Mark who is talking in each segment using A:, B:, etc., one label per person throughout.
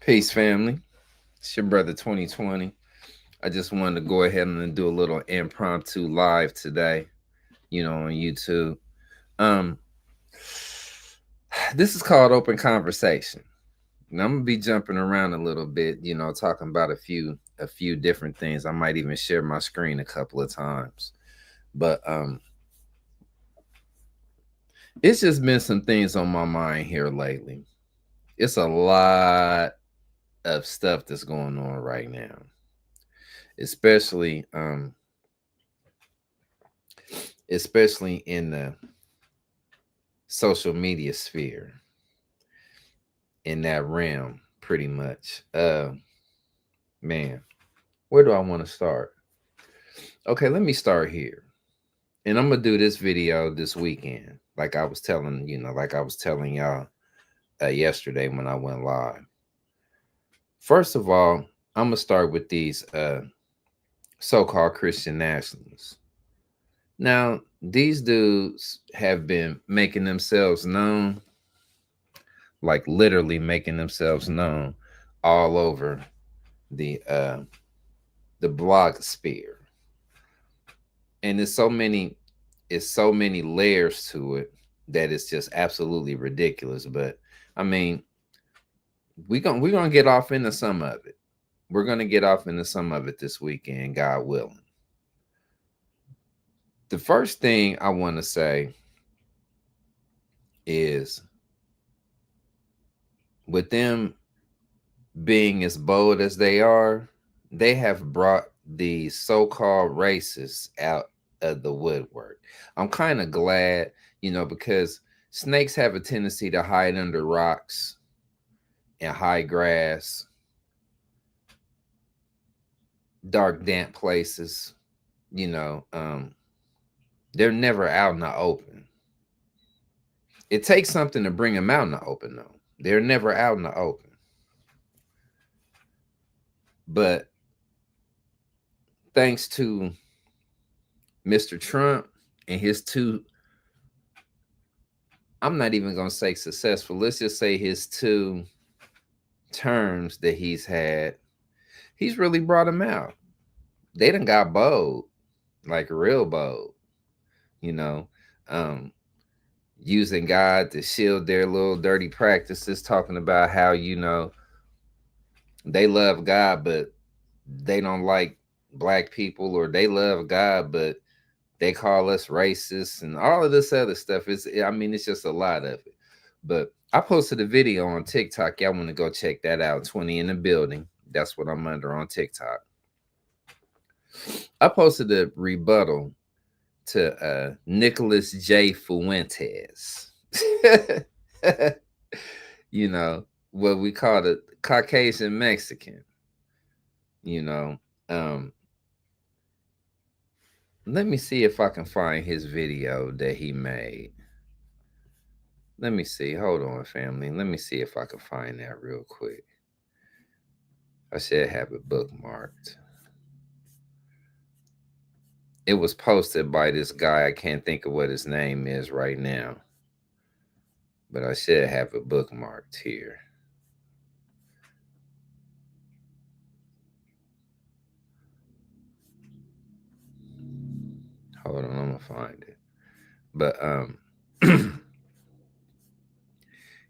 A: Peace, family. It's your brother 2020. I just wanted to go ahead and do a little impromptu live today, on YouTube. Um, this is called Open Conversation. And I'm gonna be jumping around a little bit, talking about a few different things. I might even share my screen a couple of times. But it's just been some things on my mind here lately. It's a lot of stuff that's going on right now, especially especially in the social media sphere, in that realm, pretty much. Man, where do I want to start? Okay, let me start here. And I'm gonna do this video this weekend, like I was telling y'all yesterday when I went live. First of all, I'm gonna start with these so-called Christian nationalists. Now, these dudes have been making themselves known, like literally making themselves known all over the blog sphere. And it's so many layers to it that it's just absolutely ridiculous. But I mean, we're gonna get off into some of it. We're gonna get off into some of it this weekend, God willing. The first thing I want to say is, with them being as bold as they are, they have brought the so-called racists out of the woodwork. I'm kind of glad, because snakes have a tendency to hide under rocks and high grass, dark, damp places. They're never out in the open. It takes something to bring them out in the open, though. They're never out in the open. But thanks to Mr. Trump and his two, I'm not even going to say successful, let's just say his two terms that he's had, he's really brought them out. They done got bold, like real bold, using God to shield their little dirty practices, talking about how, they love God, but they don't like black people, or they love God, but they call us racist, and all of this other stuff. It's just a lot of it. But I posted a video on TikTok. Y'all want to go check that out. 20 in the building. That's what I'm under on TikTok. I posted a rebuttal to Nicholas J. Fuentes. What we call the Caucasian Mexican. Let me see if I can find his video that he made. Let me see. Hold on, family. Let me see if I can find that real quick. I should have it bookmarked. It was posted by this guy. I can't think of what his name is right now, but I should have it bookmarked here. Hold on, I'm gonna find it. But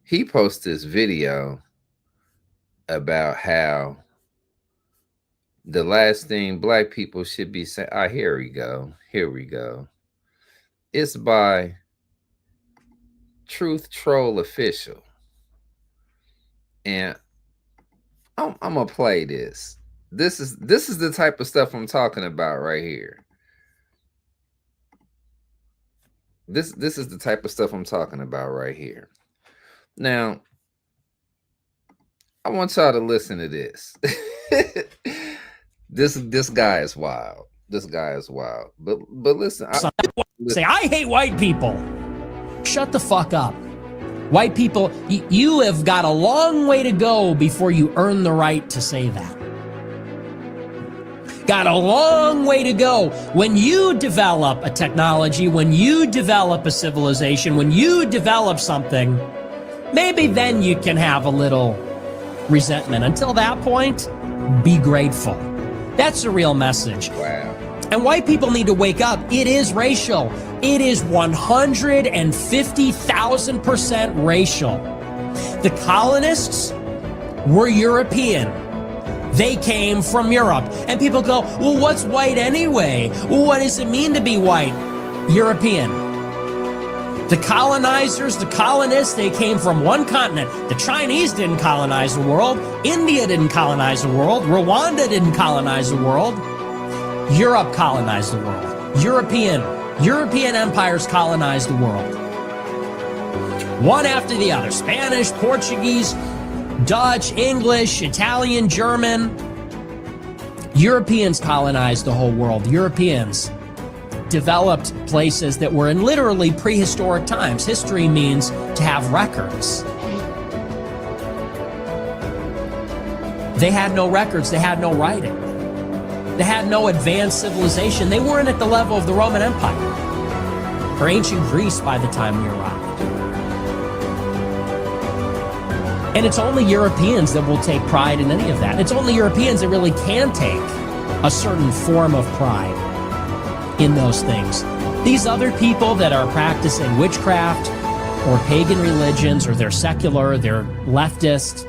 A: he posted this video about how the last thing black people should be saying. Here we go. It's by Truth Troll Official, and I'm gonna play this. This is the type of stuff I'm talking about right here. This is the type of stuff I'm talking about right here. Now, I want y'all to listen to this. This guy is wild. This guy is wild. But listen.
B: Say, I hate white people. Shut the fuck up. White people, you have got a long way to go before you earn the right to say that. Got a long way to go. When you develop a technology, when you develop a civilization, when you develop something, maybe then you can have a little resentment. Until that point, be grateful. That's the real message.
A: Wow.
B: And white people need to wake up. It is racial. It is 150,000% racial. The colonists were European. They came from Europe. And people go, well, what's white anyway? Well, what does it mean to be white? European. The colonizers, the colonists, they came from one continent. The Chinese didn't colonize the world. India didn't colonize the world. Rwanda didn't colonize the world. Europe colonized the world. European empires colonized the world. One after the other. Spanish, Portuguese, Dutch, English, Italian, German. Europeans colonized the whole world. Europeans developed places that were in literally prehistoric times. History means to have records. They had no records. They had no writing. They had no advanced civilization. They weren't at the level of the Roman Empire or ancient Greece by the time we arrived. And it's only Europeans that will take pride in any of that. It's only Europeans that really can take a certain form of pride in those things. These other people that are practicing witchcraft or pagan religions, or they're secular, they're leftist,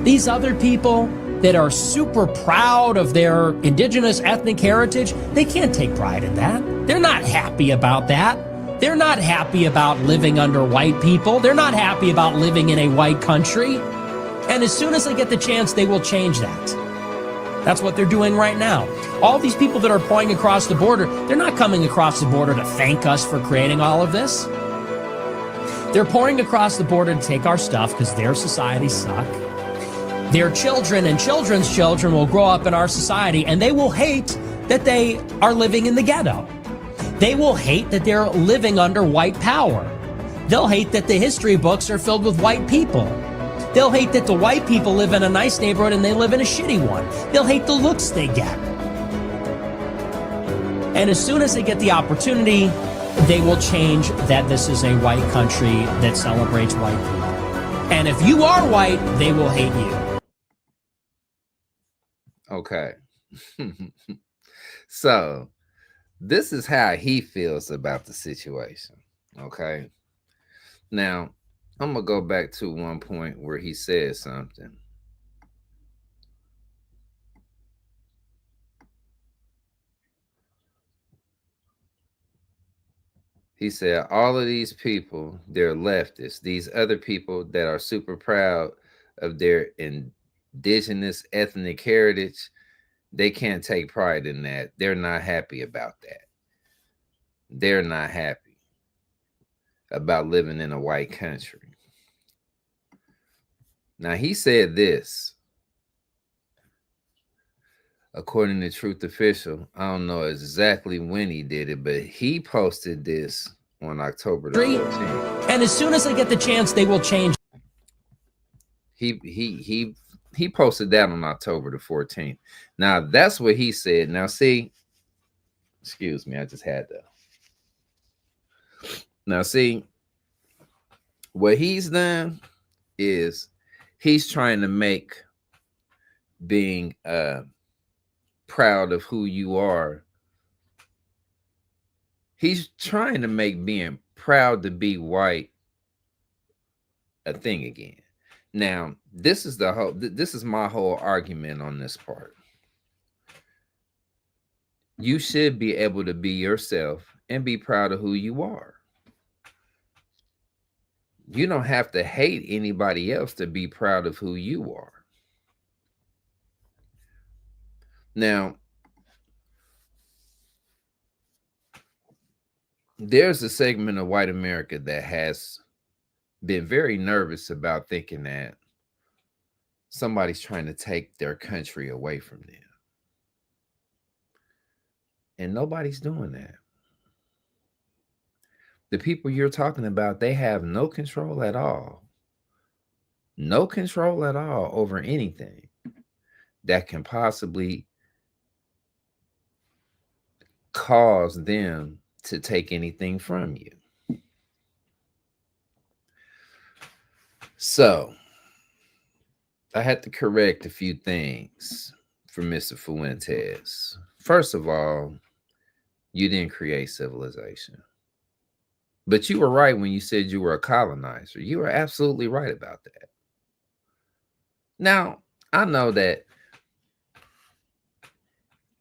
B: these other people that are super proud of their indigenous ethnic heritage, they can't take pride in that. They're not happy about that. They're not happy about living under white people. They're not happy about living in a white country. And as soon as they get the chance, they will change that. That's what they're doing right now. All these people that are pouring across the border, they're not coming across the border to thank us for creating all of this. They're pouring across the border to take our stuff because their societies suck. Their children and children's children will grow up in our society, and they will hate that they are living in the ghetto. They will hate that they're living under white power. They'll hate that the history books are filled with white people. They'll hate that the white people live in a nice neighborhood and they live in a shitty one. They'll hate the looks they get. And as soon as they get the opportunity, they will change that this is a white country that celebrates white people. And if you are white, they will hate you.
A: Okay. So this is how he feels about the situation. Okay. Now, I'm going to go back to one point where he said something. He said, all of these people, they're leftists. These other people that are super proud of their indigenous ethnic heritage, they can't take pride in that. They're not happy about that. They're not happy about living in a white country. Now, he said this, according to Truth Official. I don't know exactly when he did it, but he posted this on October the 14th.
B: And as soon as they get the chance, they will change.
A: He posted that on October the 14th. Now, that's what he said. Now, see, excuse me, I just had to. Now, see, what he's done is he's trying to make being proud of who you are. He's trying to make being proud to be white a thing again. Now, this is my whole argument on this part. You should be able to be yourself and be proud of who you are. You don't have to hate anybody else to be proud of who you are. Now, there's a segment of white America that has been very nervous about thinking that somebody's trying to take their country away from them. And nobody's doing that. The people you're talking about, they have no control at all. No control at all over anything that can possibly cause them to take anything from you. So, I had to correct a few things for Mr. Fuentes. First of all, you didn't create civilization. But you were right when you said you were a colonizer. You were absolutely right about that. Now, I know that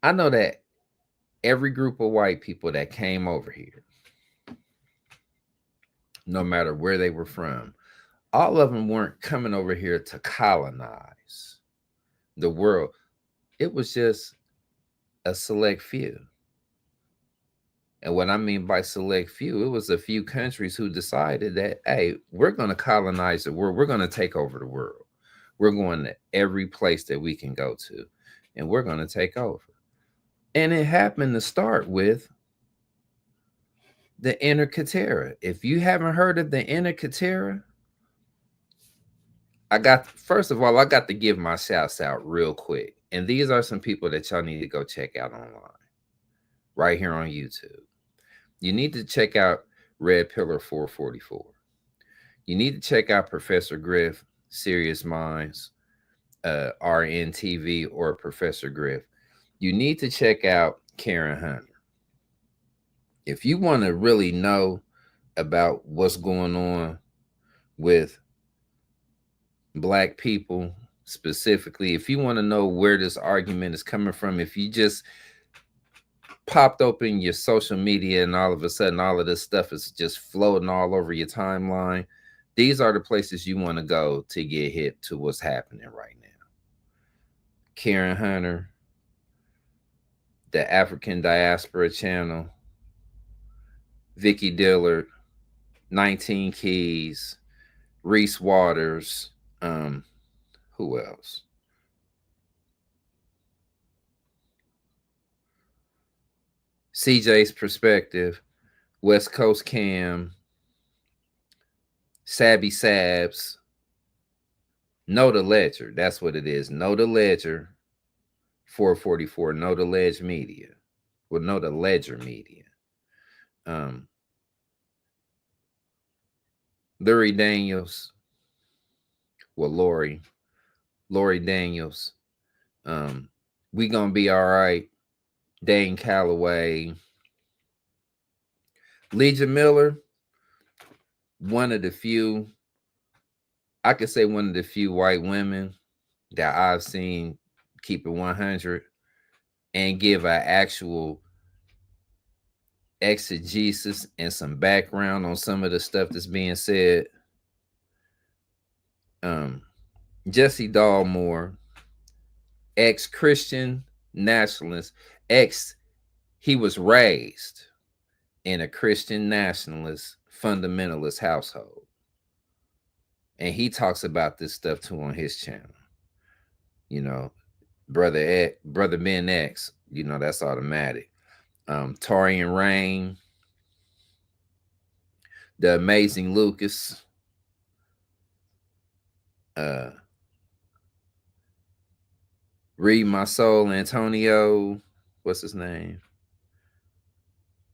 A: I know that every group of white people that came over here, no matter where they were from, all of them weren't coming over here to colonize the world. It was just a select few. And what I mean by select few, it was a few countries who decided that, hey, we're going to colonize the world. We're going to take over the world. We're going to every place that we can go to, and we're going to take over. And it happened to start with the Inner Katera. If you haven't heard of the Inner Katera, first of all, I got to give my shouts out real quick. And these are some people that y'all need to go check out online, right here on YouTube. You need to check out Red Pillar 444. You need to check out Professor Griff, Serious Minds, RNTV, or Professor Griff. You need to check out Karen Hunter. If you want to really know about what's going on with Black people specifically, if you want to know where this argument is coming from, if you just popped open your social media and all of a sudden all of this stuff is just floating all over your timeline, these are the places you want to go to get hip to what's happening right now. Karen Hunter, the African Diaspora Channel, Vicky Dillard, 19 Keys, Reese Waters, who else? CJ's Perspective, West Coast Cam, Sabby Sabs, Know the Ledger. That's what it is. Know the Ledger, 444. Know the Ledge Media. Well, Know the Ledger Media. Lori Daniels. Well, Lori Daniels. We Gonna Be All Right. Dane Calloway. Legion Miller, one of the few, I could say one of the few white women that I've seen keep it 100 and give an actual exegesis and some background on some of the stuff that's being said. Jesse Dallmore, ex-Christian nationalist, he was raised in a Christian nationalist fundamentalist household. And he talks about this stuff too on his channel. You know, Brother Ben X, you know, that's automatic. Tarian Rain, The Amazing Lucas, Read My Soul, Antonio, what's his name?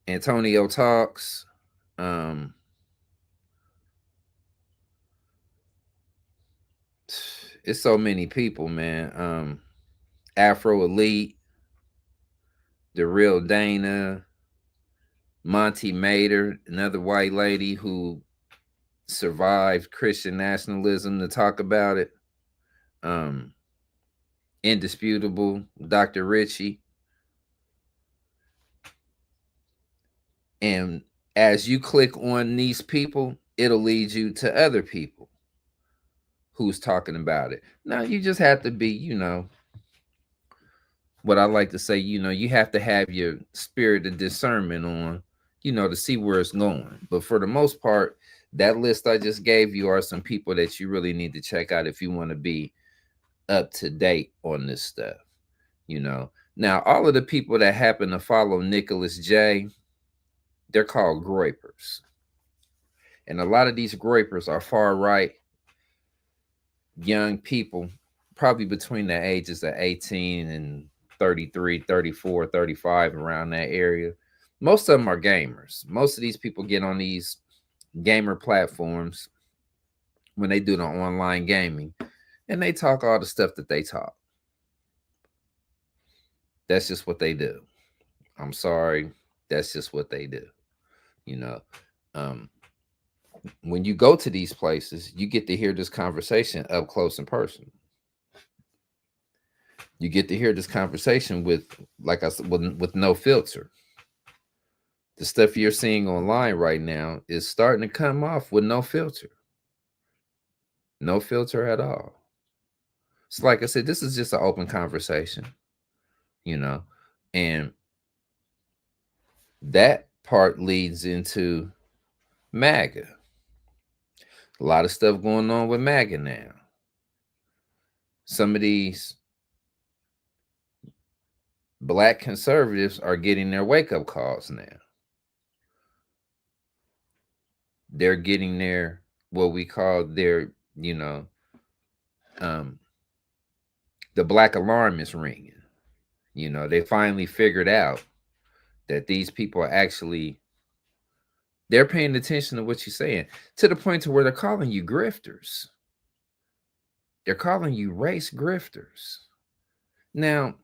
A: Antonio Talks. It's so many people, man. Afro Elite, The Real Dana, Monty Mater, another white lady who survived Christian nationalism to talk about it. Indisputable, Dr. Richie. And as you click on these people, it'll lead you to other people who's talking about it. Now, you just have to be, you know, what I like to say, you know, you have to have your spirit of discernment on, you know, to see where it's going. But for the most part, that list I just gave you are some people that you really need to check out if you want to be up to date on this stuff, you know. Now, all of the people that happen to follow Nicholas J., they're called groypers. And a lot of these groypers are far right young people, probably between the ages of 18 and 33, 34, 35, around that area. Most of them are gamers. Most of these people get on these gamer platforms when they do the online gaming, and they talk all the stuff that they talk. That's just what they do. I'm sorry. That's just what they do. You know, um, when you go to these places, you get to hear this conversation up close and personal. You get to hear this conversation with, like I said, with no filter. The stuff you're seeing online right now is starting to come off with no filter. No filter at all. So, like I said, this is just an open conversation, you know, and that part leads into MAGA. A lot of stuff going on with MAGA now. Some of these black conservatives are getting their wake-up calls now. They're getting their, what we call their, you know, the black alarm is ringing. You know, they finally figured out that these people are actually, they're paying attention to what you're saying, to the point to where they're calling you grifters. They're calling you race grifters. Now,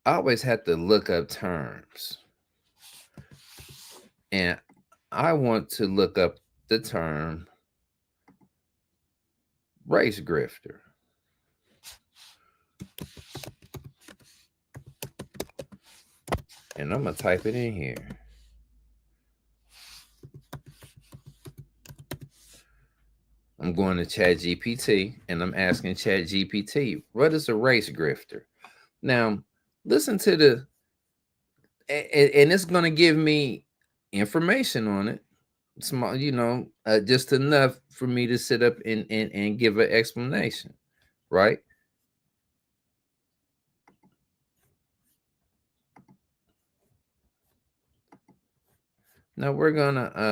A: I always have to look up terms. And I want to look up the term race grifter. And I'm going to type it in here. I'm going to ChatGPT and I'm asking ChatGPT, what is a race grifter? Now, listen to the, and it's going to give me information on it. Small, you know, just enough for me to sit up and give an explanation, right? Now we're gonna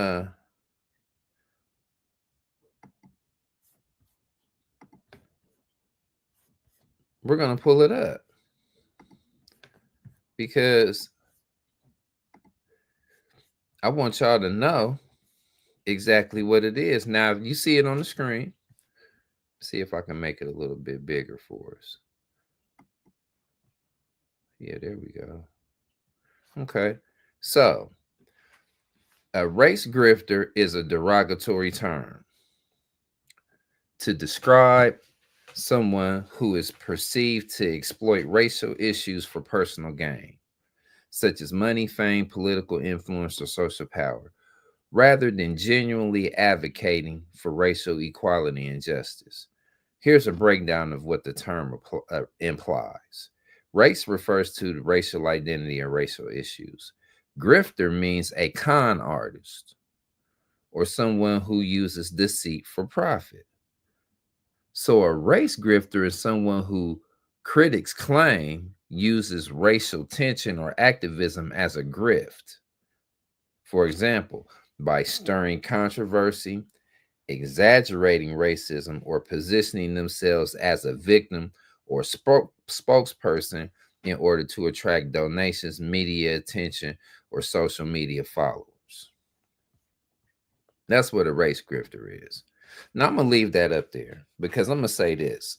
A: pull it up because I want y'all to know exactly what it is. Now, you see it on the screen. See if I can make it a little bit bigger for us. Yeah, there we go. Okay. So, a race grifter is a derogatory term to describe someone who is perceived to exploit racial issues for personal gain, such as money, fame, political influence, or social power, rather than genuinely advocating for racial equality and justice. Here's a breakdown of what the term implies. Race refers to the racial identity and racial issues. Grifter means a con artist or someone who uses deceit for profit. So a race grifter is someone who critics claim uses racial tension or activism as a grift. For example, by stirring controversy, exaggerating racism, or positioning themselves as a victim or spokesperson in order to attract donations, media attention, or social media followers. That's what a race grifter is. Now, I'm going to leave that up there because I'm going to say this.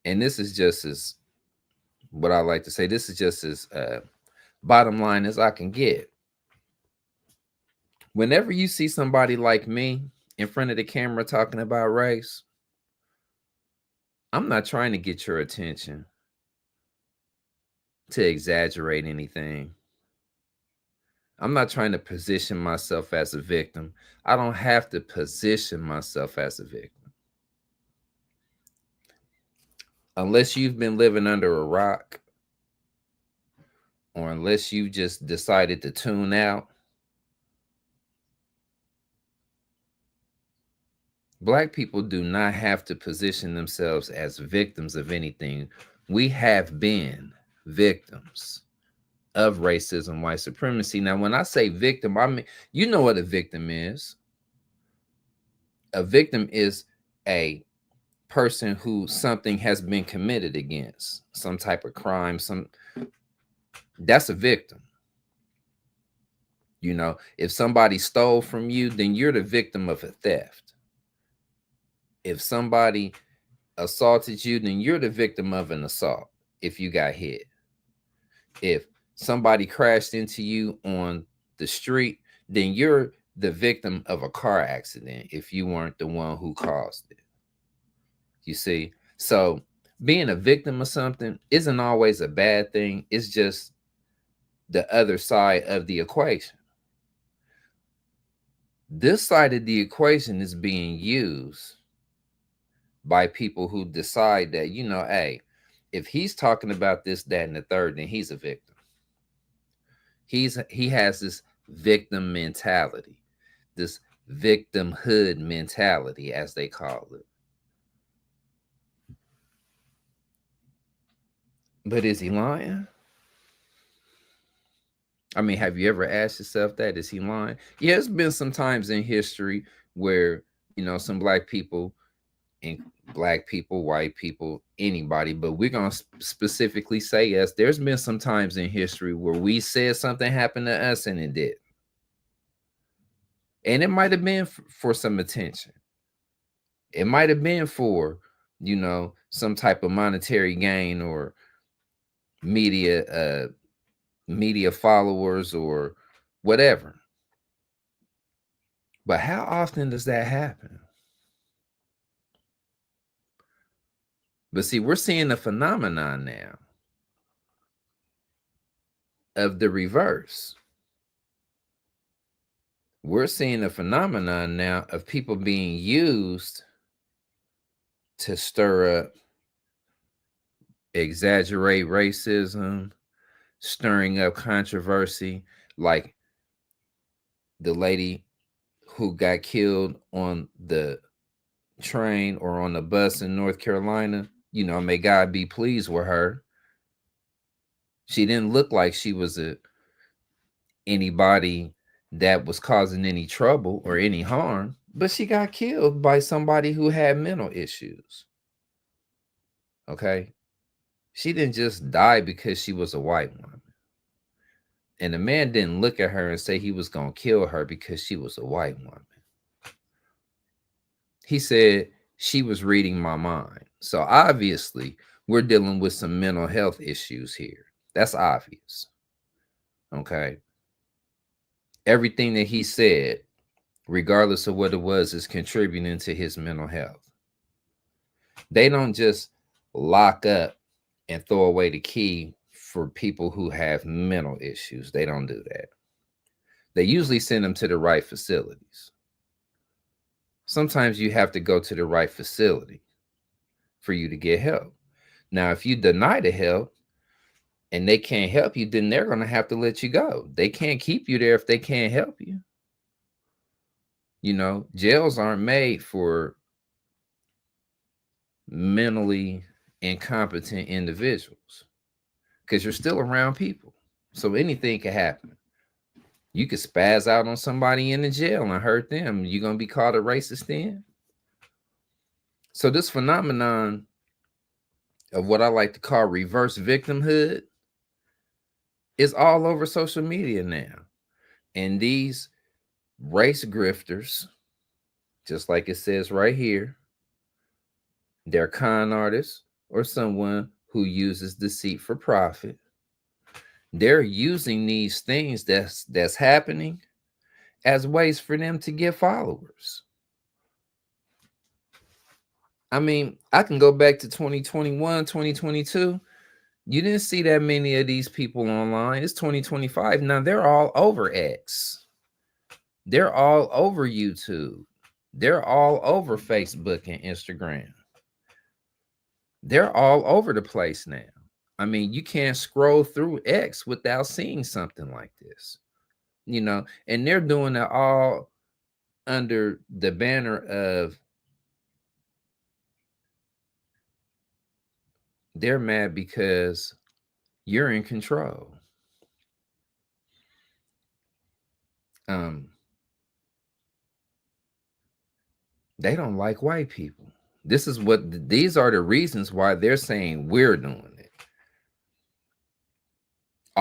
A: And this is just as, what I like to say, this is just as bottom line as I can get. Whenever you see somebody like me in front of the camera talking about race, I'm not trying to get your attention to exaggerate anything. I'm not trying to position myself as a victim. I don't have to position myself as a victim. Unless you've been living under a rock, or unless you just decided to tune out, Black people do not have to position themselves as victims of anything. We have been victims of racism, white supremacy. Now, when I say victim, I mean, you know what a victim is. A victim is a person who something has been committed against, some type of crime, that's a victim. You know, if somebody stole from you, then you're the victim of a theft. If somebody assaulted you, then you're the victim of an assault if you got hit. If somebody crashed into you on the street, then you're the victim of a car accident if you weren't the one who caused it. You see? So being a victim of something isn't always a bad thing. It's just the other side of the equation. This side of the equation is being used by people who decide that, you know, hey, if he's talking about this, that, and the third, then he's a victim. He has this victim mentality, this victimhood mentality, as they call it. But is he lying? I mean, have you ever asked yourself that? Is he lying? Yeah, it's been some times in history where, you know, some black people, and black people, white people, anybody, but we're going to specifically say yes. There's been some times in history where we said something happened to us and it did. And it might have been for some attention. It might have been for, you know, some type of monetary gain or media followers or whatever. But how often does that happen? But see, we're seeing a phenomenon now of the reverse. We're seeing a phenomenon now of people being used to stir up, exaggerate racism, stirring up controversy, like the lady who got killed on the train or on the bus in North Carolina. You know, may God be pleased with her. She didn't look like she was anybody that was causing any trouble or any harm, but she got killed by somebody who had mental issues. Okay? She didn't just die because she was a white woman. And the man didn't look at her and say he was going to kill her because she was a white woman. He said she was reading my mind. So obviously, we're dealing with some mental health issues here. That's obvious. Okay? Everything that he said, regardless of what it was, is contributing to his mental health. They don't just lock up and throw away the key for people who have mental issues. They don't do that. They usually send them to the right facilities. Sometimes you have to go to the right facility for you to get help. Now, if you deny the help and they can't help you, then they're going to have to let you go. They can't keep you there if they can't help you. You know, jails aren't made for mentally incompetent individuals because you're still around people. So anything can happen. You could spaz out on somebody in the jail and hurt them. You're going to be called a racist then? So this phenomenon of what I like to call reverse victimhood is all over social media now. And these race grifters, just like it says right here, they're con artists or someone who uses deceit for profit. They're using these things that's happening as ways for them to get followers. I mean, I can go back to 2021, 2022. You didn't see that many of these people online. It's 2025. Now they're all over X. They're all over YouTube. They're all over Facebook and Instagram. They're all over the place now. I mean, you can't scroll through X without seeing something like this, you know, and they're doing it all under the banner of they're mad because you're in control. They don't like white people. These are the reasons why they're saying we're doing it.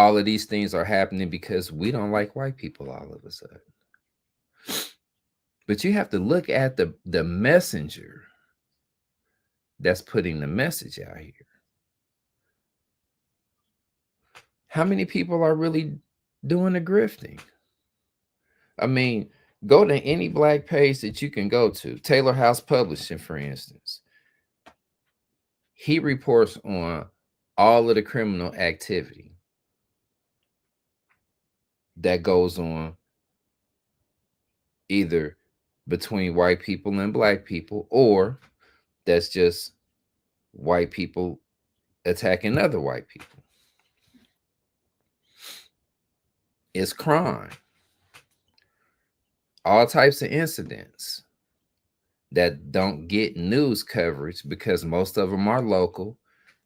A: all of these things are happening because we don't like white people all of a sudden. But you have to look at the messenger that's putting the message out here. How many people are really doing the grifting? I mean, go to any black page that you can go to. Taylor House Publishing, for instance. He reports on all of the criminal activity that goes on either between white people and black people, or that's just white people attacking other white people. It's crime. All types of incidents that don't get news coverage because most of them are local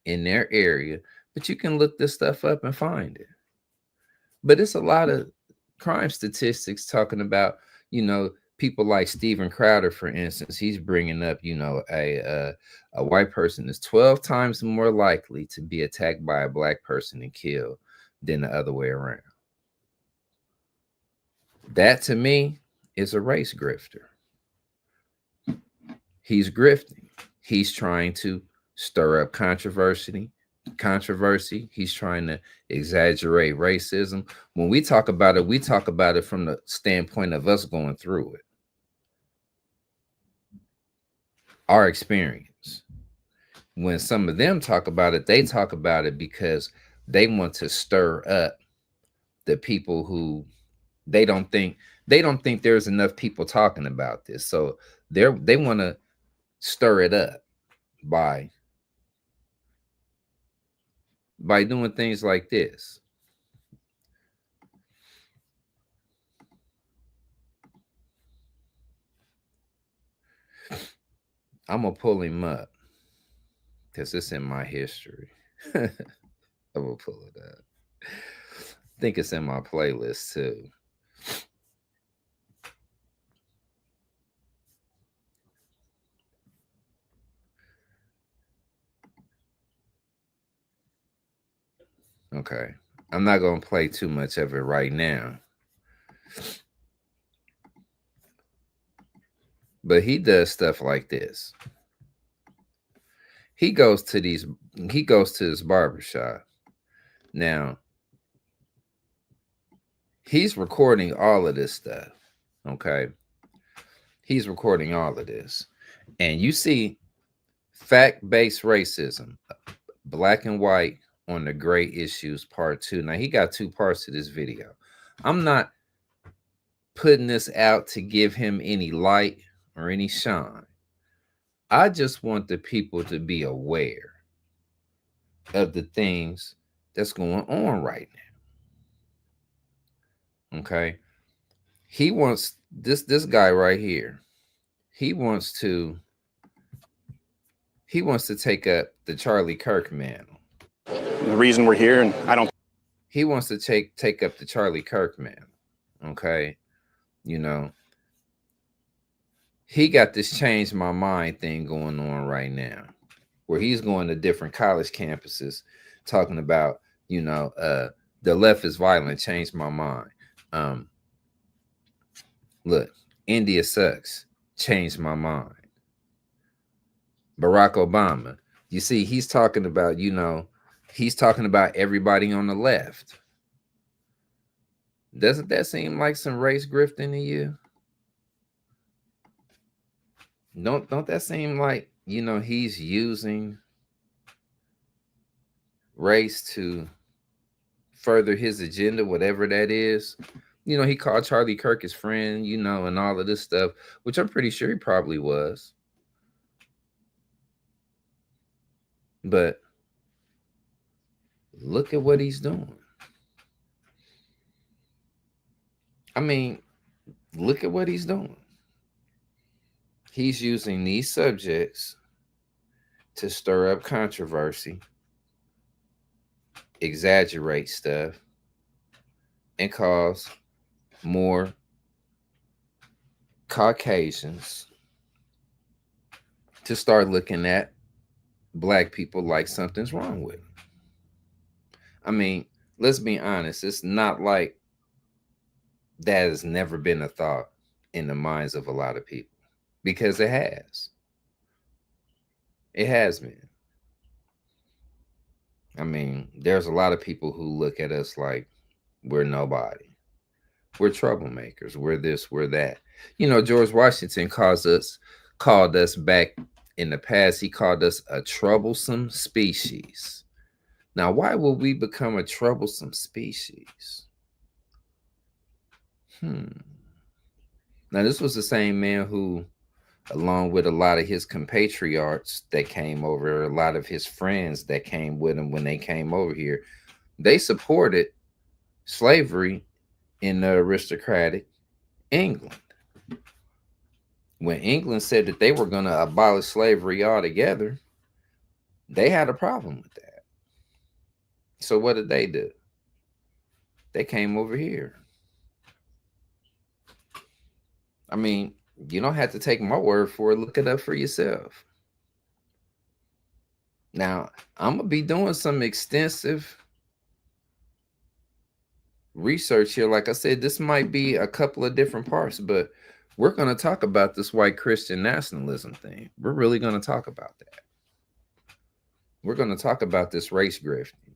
A: in their area, but you can look this stuff up and find it. But it's a lot of crime statistics talking about, people like Steven Crowder, for instance. He's bringing up, a white person is 12 times more likely to be attacked by a black person and killed than the other way around. That to me is a race grifter. He's grifting. He's trying to stir up controversy. He's trying to exaggerate racism. When we talk about it, we talk about it from the standpoint of us going through it, our experience. When some of them talk about it, they talk about it because they want to stir up the people who they don't think there's enough people talking about this. So they want to stir it up by doing things like this. I'm gonna pull him up because it's in my history. I'm gonna pull it up. I think it's in my playlist too. Okay. I'm not gonna play too much of it right now. But he does stuff like this. He goes to this barbershop. Now, he's recording all of this stuff. Okay. He's recording all of this. And you see fact-based racism, black and white on the gray issues, part 2. Now, he got 2 parts to this video. I'm not putting this out to give him any light or any shine. I just want the people to be aware of the things that's going on right now. Okay. He wants this guy right here. He wants to take up the Charlie Kirk mantle.
C: The reason we're here, and
A: he wants to take up the Charlie Kirk mantle. Okay. He got this change my mind thing going on right now, where he's going to different college campuses talking about, the left is violent, changed my mind. Look, India sucks, changed my mind. Barack Obama, you see, he's talking about, everybody on the left. Doesn't that seem like some race grifting to you? Don't that seem like, he's using race to further his agenda, whatever that is? He called Charlie Kirk his friend, and all of this stuff, which I'm pretty sure he probably was. But look at what he's doing. I mean, look at what he's doing. He's using these subjects to stir up controversy, exaggerate stuff, and cause more Caucasians to start looking at black people like something's wrong with them. I mean, let's be honest, it's not like that has never been a thought in the minds of a lot of people, because it has. It has been. I mean, there's a lot of people who look at us like we're nobody. We're troublemakers. We're this, we're that. You know, George Washington called us back in the past, he called us a troublesome species. Now, why would we become a troublesome species? Now, this was the same man who, along with a lot of his compatriots that came over, a lot of his friends that came with him when they came over here, they supported slavery in the aristocratic England. When England said that they were going to abolish slavery altogether, they had a problem with that. So what did they do? They came over here. I mean, you don't have to take my word for it. Look it up for yourself. Now, I'm going to be doing some extensive research here. Like I said, this might be a couple of different parts, but we're going to talk about this white Christian nationalism thing. We're really going to talk about that. We're going to talk about this race grifting.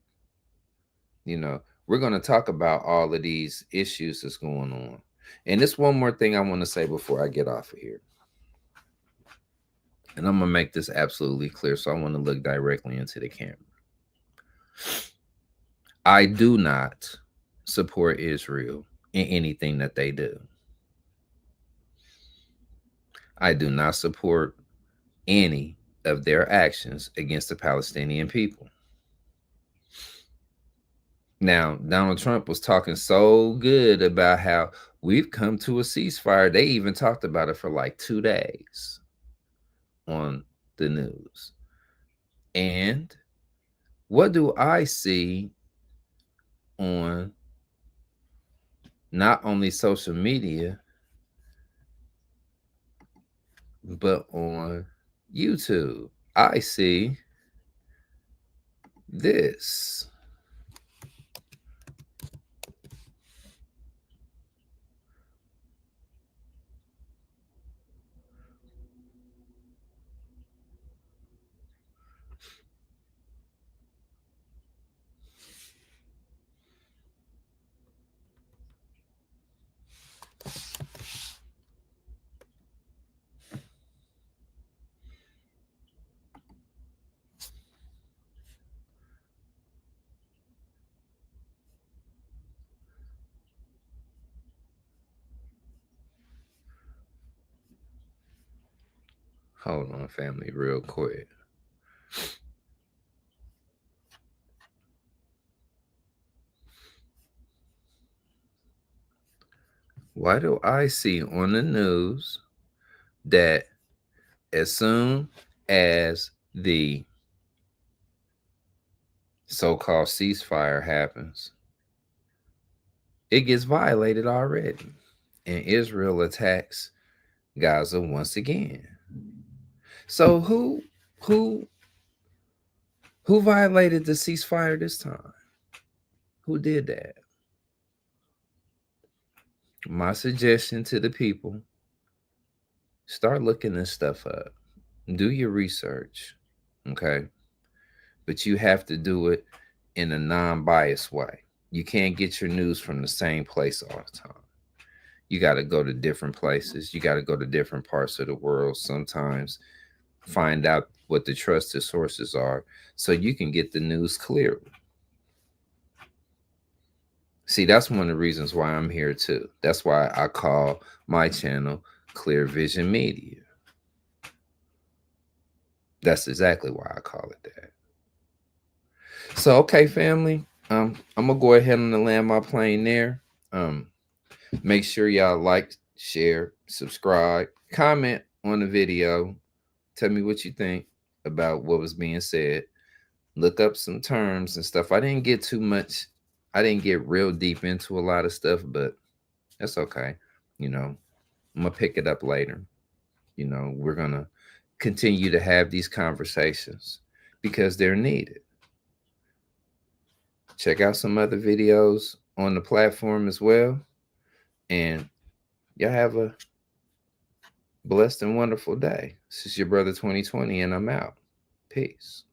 A: You know, we're going to talk about all of these issues that's going on. And there's one more thing I want to say before I get off of here. And I'm going to make this absolutely clear. So I want to look directly into the camera. I do not support Israel in anything that they do. I do not support any of their actions against the Palestinian people. Now, Donald Trump was talking so good about how we've come to a ceasefire. They even talked about it for like 2 days on the news. And what do I see on not only social media, but on YouTube? I see this. Hold on, family, real quick. Why do I see on the news that as soon as the so-called ceasefire happens, it gets violated already, and Israel attacks Gaza once again? So who violated the ceasefire this time? Who did that? My suggestion to the people: start looking this stuff up. Do your research, okay? But you have to do it in a non-biased way. You can't get your news from the same place all the time. You got to go to different places. You got to go to different parts of the world sometimes, find out what the trusted sources are so you can get the news clearly. See, that's one of the reasons why I'm here too. That's why I call my channel Clear Vision Media. That's exactly why I call it that. So, okay, family, I'm gonna go ahead and land my plane there. Make sure y'all like, share, subscribe, comment on the video. Tell me what you think about what was being said. Look up some terms and stuff. I didn't get too much. I didn't get real deep into a lot of stuff, but that's okay. You know, I'm gonna pick it up later. You know, we're gonna continue to have these conversations because they're needed. check out some other videos on the platform as well. And y'all have a blessed and wonderful day. This is your brother 2020, and I'm out. Peace.